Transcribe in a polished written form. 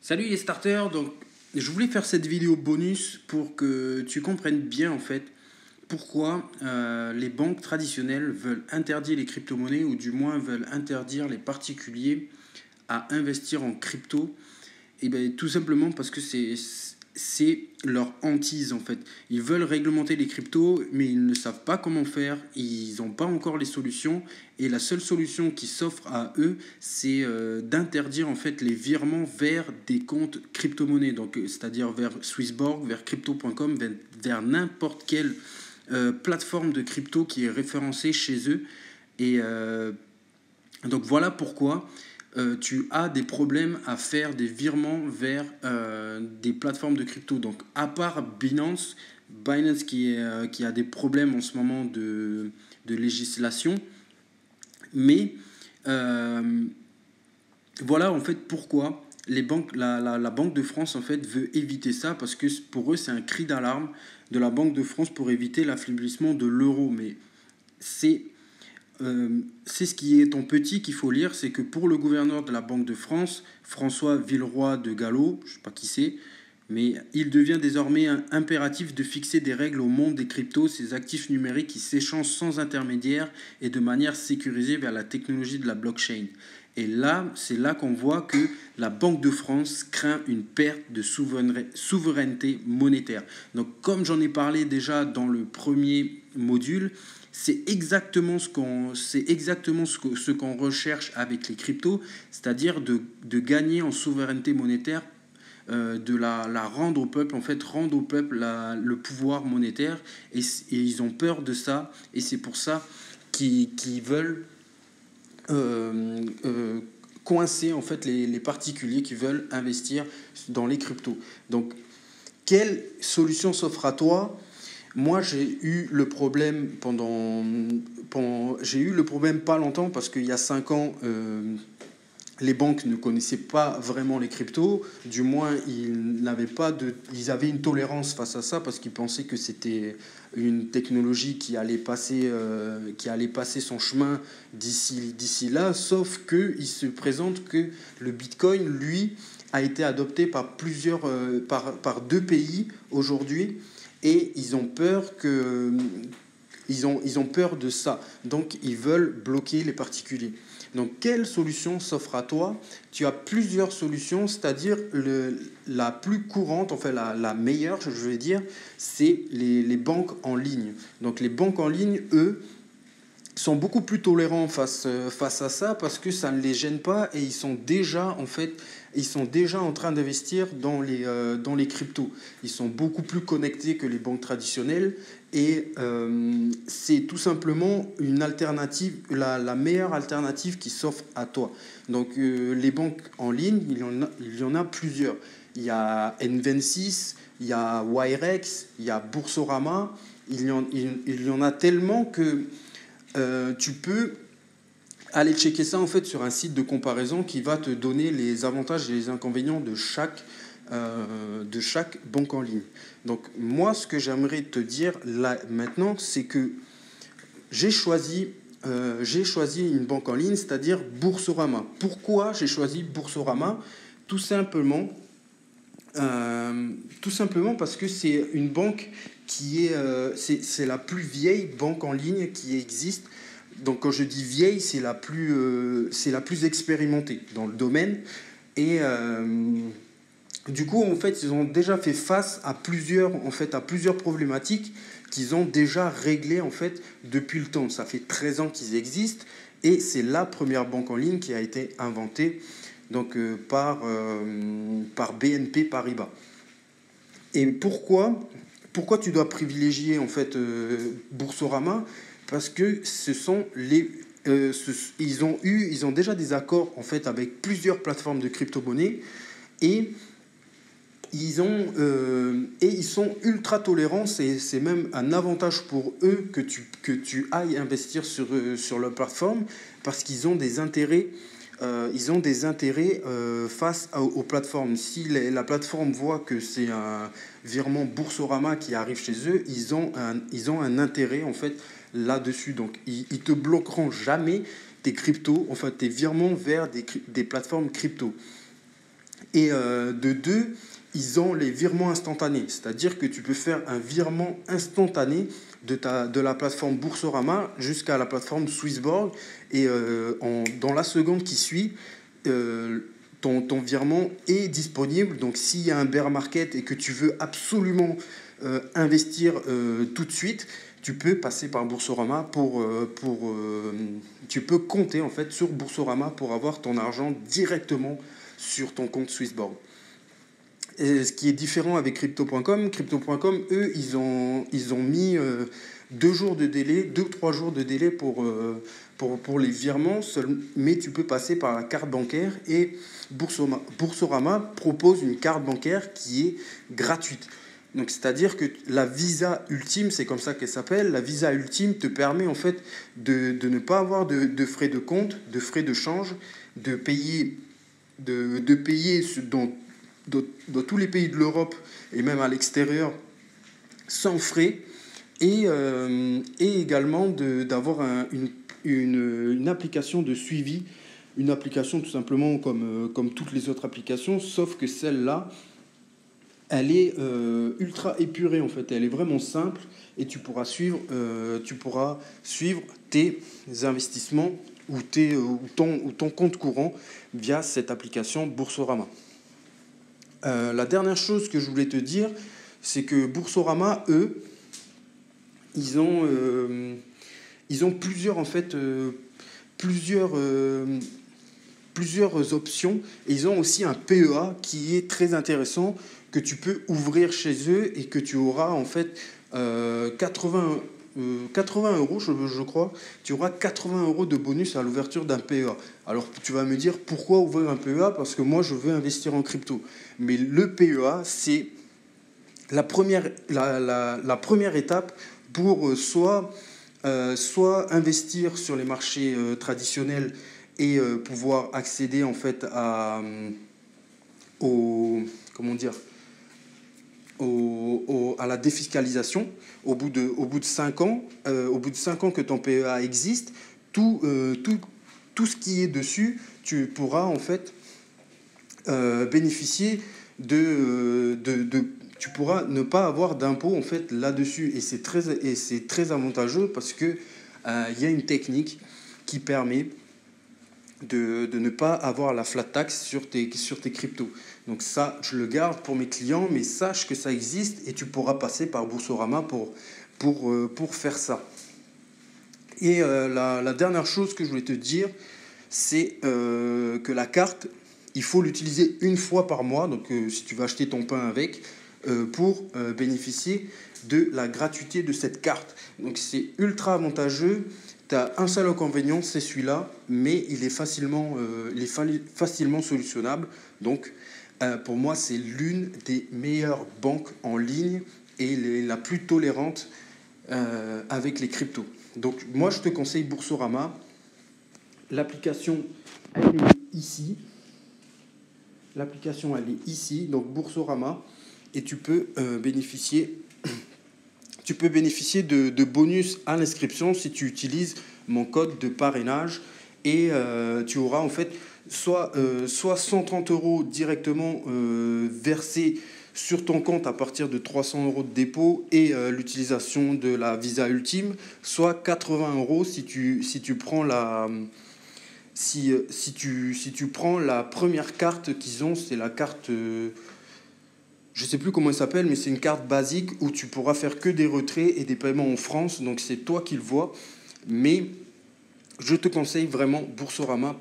Salut les starters, donc je voulais faire cette vidéo bonus pour que tu comprennes bien en fait pourquoi les banques traditionnelles veulent interdire les crypto-monnaies ou du moins veulent interdire les particuliers à investir en crypto. Et bien tout simplement parce que c'est leur hantise en fait. Ils veulent réglementer les cryptos, mais ils ne savent pas comment faire, ils n'ont pas encore les solutions, et la seule solution qui s'offre à eux, c'est d'interdire en fait les virements vers des comptes crypto-monnaies, donc c'est-à-dire vers Swissborg, vers crypto.com, vers n'importe quelle plateforme de crypto qui est référencée chez eux. Et donc voilà pourquoi tu as des problèmes à faire des virements vers des plateformes de crypto. Donc, à part Binance qui a des problèmes en ce moment de législation, mais euh, voilà en fait pourquoi les banques, la Banque de France en fait veut éviter ça parce que pour eux c'est un cri d'alarme de la Banque de France pour éviter l'affaiblissement de l'euro. Mais c'est c'est ce qui est en petit qu'il faut lire, c'est que pour le gouverneur de la Banque de France, François Villeroy de Gallo, je ne sais pas qui c'est, mais il devient désormais impératif de fixer des règles au monde des cryptos, ces actifs numériques qui s'échangent sans intermédiaire et de manière sécurisée vers la technologie de la blockchain. Et là, c'est là qu'on voit que la Banque de France craint une perte de souveraineté monétaire. Donc, comme j'en ai parlé déjà dans le premier module, ce qu'on recherche avec les cryptos, c'est-à-dire de gagner en souveraineté monétaire, de la rendre au peuple, en fait, rendre au peuple le pouvoir monétaire, et ils ont peur de ça, et c'est pour ça qu'ils veulent coincer en fait les particuliers qui veulent investir dans les cryptos. Donc, quelle solution s'offre à toi? Moi, j'ai eu le problème j'ai eu le problème pas longtemps parce qu'il y a 5 ans, les banques ne connaissaient pas vraiment les cryptos. Du moins, ils avaient une tolérance face à ça parce qu'ils pensaient que c'était une technologie qui allait passer son chemin d'ici là. Sauf qu'il se présente que le Bitcoin, lui, a été adopté par deux pays aujourd'hui, et ils ont peur de ça. Donc, ils veulent bloquer les particuliers. Donc, quelle solution s'offre à toi? Tu as plusieurs solutions, c'est-à-dire la plus courante, enfin la meilleure, je vais dire, c'est les banques en ligne. Donc, les banques en ligne, eux, sont beaucoup plus tolérants face à ça parce que ça ne les gêne pas, et ils sont déjà en train d'investir dans les cryptos. Ils sont beaucoup plus connectés que les banques traditionnelles, et c'est tout simplement une alternative, la meilleure alternative qui s'offre à toi. Donc les banques en ligne, il y en a plusieurs. Il y a N26, il y a Wirex, il y a Boursorama. Il y en a tellement que tu peux aller checker ça en fait sur un site de comparaison qui va te donner les avantages et les inconvénients de chaque banque en ligne. Donc moi, ce que j'aimerais te dire là maintenant, c'est que j'ai choisi une banque en ligne, c'est-à-dire Boursorama. Pourquoi j'ai choisi Boursorama? Tout simplement, parce que c'est une banque c'est la plus vieille banque en ligne qui existe. Donc quand je dis vieille, c'est la plus expérimentée dans le domaine. Et du coup, en fait, ils ont déjà fait face à plusieurs problématiques qu'ils ont déjà réglées en fait depuis le temps. Ça fait 13 ans qu'ils existent, et c'est la première banque en ligne qui a été inventée donc par BNP Paribas. Et pourquoi tu dois privilégier en fait Boursorama? Parce que ils ont déjà des accords en fait avec plusieurs plateformes de crypto-monnaies, et ils sont ultra tolérants. C'est même un avantage pour eux que tu ailles investir sur leur plateforme, parce qu'ils ont des intérêts. Face aux plateformes. Si la plateforme voit que c'est un virement Boursorama qui arrive chez eux, ils ont un intérêt en fait là-dessus. Donc ils te bloqueront jamais tes cryptos, enfin tes virements vers des plateformes crypto. Et de deux, ils ont les virements instantanés, c'est-à-dire que tu peux faire un virement instantané de la plateforme Boursorama jusqu'à la plateforme Swissborg, et dans la seconde qui suit, ton virement est disponible. Donc s'il y a un bear market et que tu veux absolument investir tout de suite, tu peux passer par Boursorama tu peux compter en fait sur Boursorama pour avoir ton argent directement sur ton compte Swissborg. Et ce qui est différent avec Crypto.com, eux, ils ont mis 2 jours de délai, 2 ou 3 jours de délai pour les virements, mais tu peux passer par la carte bancaire, et Boursorama propose une carte bancaire qui est gratuite. Donc, c'est-à-dire que la Visa Ultime, c'est comme ça qu'elle s'appelle, la Visa Ultime te permet en fait de ne pas avoir de frais de compte, de frais de change, de payer dans tous les pays de l'Europe et même à l'extérieur sans frais, et également d'avoir une application de suivi, une application tout simplement comme toutes les autres applications, sauf que celle-là, elle est ultra épurée en fait, elle est vraiment simple, et tu pourras suivre tes investissements ou ton compte courant via cette application Boursorama. La dernière chose que je voulais te dire, c'est que Boursorama, eux, ils ont plusieurs options, et ils ont aussi un PEA qui est très intéressant, que tu peux ouvrir chez eux, et que tu auras en fait 80 euros, je crois. Tu auras 80 euros de bonus à l'ouverture d'un PEA. Alors tu vas me dire, pourquoi ouvrir un PEA? Parce que moi je veux investir en crypto. Mais le PEA, c'est la première étape pour soit investir sur les marchés traditionnels et pouvoir accéder en fait à la défiscalisation au bout de 5 ans. Au bout de 5 ans que ton PEA existe, tout ce qui est dessus, tu pourras en fait bénéficier tu pourras ne pas avoir d'impôt en fait là-dessus, et c'est très avantageux, parce que y a une technique qui permet de ne pas avoir la flat tax sur tes cryptos. Donc ça, je le garde pour mes clients, mais sache que ça existe, et tu pourras passer par Boursorama pour faire ça. Et la dernière chose que je voulais te dire, c'est que la carte, il faut l'utiliser une fois par mois, donc si tu vas acheter ton pain avec, pour bénéficier de la gratuité de cette carte. Donc c'est ultra avantageux. Tu as un seul inconvénient, c'est celui-là, mais il est facilement solutionnable. Donc pour moi, c'est l'une des meilleures banques en ligne, et la plus tolérante avec les cryptos. Donc moi, je te conseille Boursorama. L'application, elle est ici. Donc Boursorama, et tu peux bénéficier de bonus à l'inscription si tu utilises mon code de parrainage, et tu auras en fait soit 130 euros directement versés sur ton compte à partir de 300 euros de dépôt et l'utilisation de la Visa Ultime, soit 80 euros si tu prends la première carte qu'ils ont. C'est la carte, je ne sais plus comment elle s'appelle, mais c'est une carte basique où tu pourras faire que des retraits et des paiements en France. Donc c'est toi qui le vois. Mais je te conseille vraiment Boursorama.